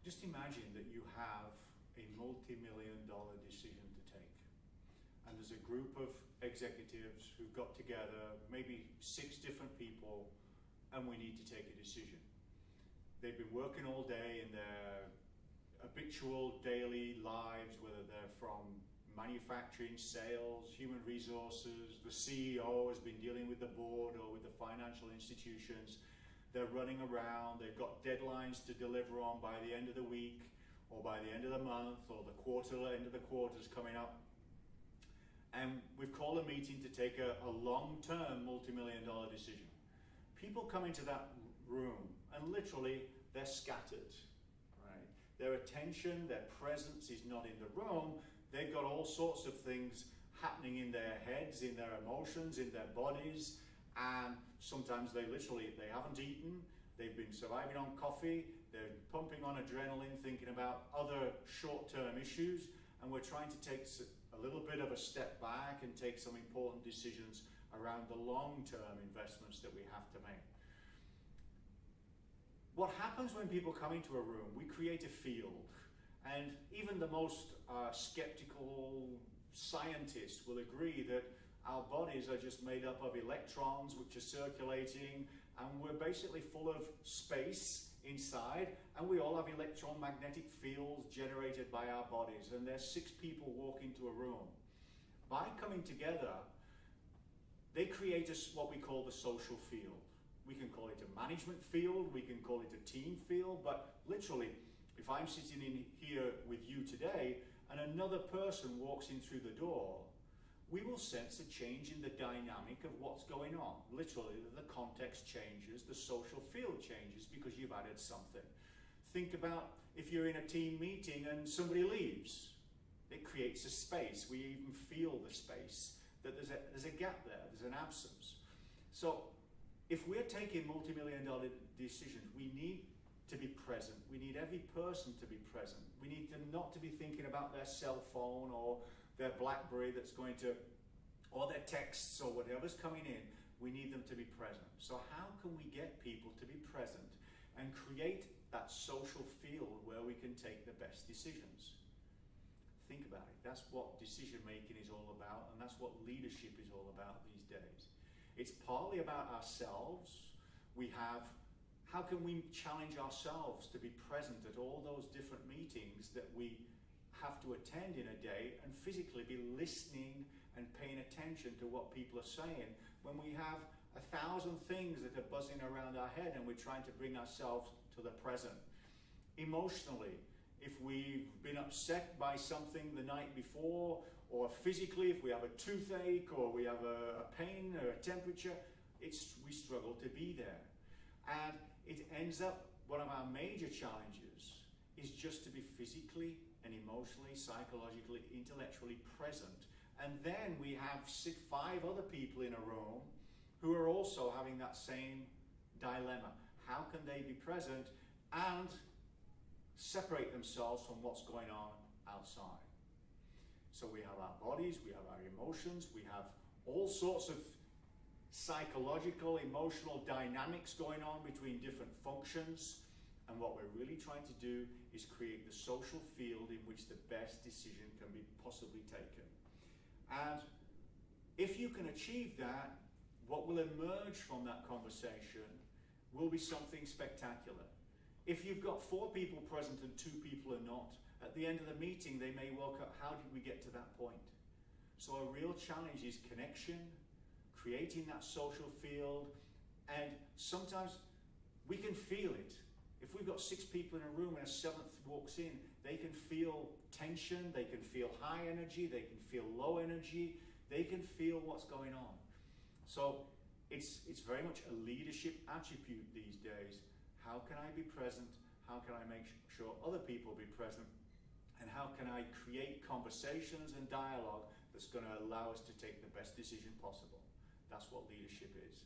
Just imagine that you have a multi-million-dollar decision to take. And there's a group of executives who've got together, maybe 6 different people, and we need to take a decision. They've been working all day in their habitual daily lives, whether they're from manufacturing, sales, human resources, the CEO has been dealing with the board or with the financial institutions. They're running around, they've got deadlines to deliver on by the end of the week or by the end of the month, or the end of the quarter's coming up. And we've called a meeting to take a long-term multi-million-dollar decision. People come into that room and literally they're scattered, right? Their attention, their presence is not in the room. They've got all sorts of things happening in their heads, in their emotions, in their bodies, and sometimes they haven't eaten, they've been surviving on coffee, they're pumping on adrenaline, thinking about other short-term issues, and we're trying to take a little bit of a step back and take some important decisions around the long-term investments that we have to make. What happens when people come into a room? We create a field, and even the most skeptical scientists will agree that our bodies are just made up of electrons which are circulating, and we're basically full of space inside, and we all have electromagnetic fields generated by our bodies, and there's 6 people walk into a room. By coming together, they create what we call the social field. We can call it a management field, we can call it a team field, but literally, if I'm sitting in here with you today and another person walks in through the door, we will sense a change in the dynamic of what's going on. Literally, the context changes, the social field changes because you've added something. Think about if you're in a team meeting and somebody leaves. It creates a space. We even feel the space, that there's a gap there, there's an absence. So if we're taking multi-million-dollar decisions, we need to be present. We need every person to be present. We need them not to be thinking about their cell phone or their BlackBerry or their texts or whatever's coming in. We need them to be present. So how can we get people to be present and create that social field where we can take the best decisions? Think about it. That's what decision making is all about, and that's what leadership is all about these days. It's partly about ourselves. How can we challenge ourselves to be present at all those different meetings that we have to attend in a day, and physically be listening and paying attention to what people are saying when we have 1,000 things that are buzzing around our head and we're trying to bring ourselves to the present. Emotionally, if we've been upset by something the night before, or physically, if we have a toothache or we have a pain or a temperature, we struggle to be there. And it ends up, one of our major challenges is just to be physically and emotionally, psychologically, intellectually present. And then we have 5 other people in a room who are also having that same dilemma. How can they be present and separate themselves from what's going on outside? So we have our bodies, we have our emotions, we have all sorts of psychological, emotional dynamics going on between different functions. And what we're really trying to do is create the social field in which the best decision can be possibly taken. And if you can achieve that, what will emerge from that conversation will be something spectacular. If you've got 4 people present and 2 people are not, at the end of the meeting they may well go, how did we get to that point? So a real challenge is connection, creating that social field, and sometimes we can feel it. If we've got 6 people in a room and a 7th walks in, they can feel tension, they can feel high energy, they can feel low energy, they can feel what's going on. So it's very much a leadership attribute these days. How can I be present? How can I make sure other people be present? And how can I create conversations and dialogue that's going to allow us to take the best decision possible? That's what leadership is.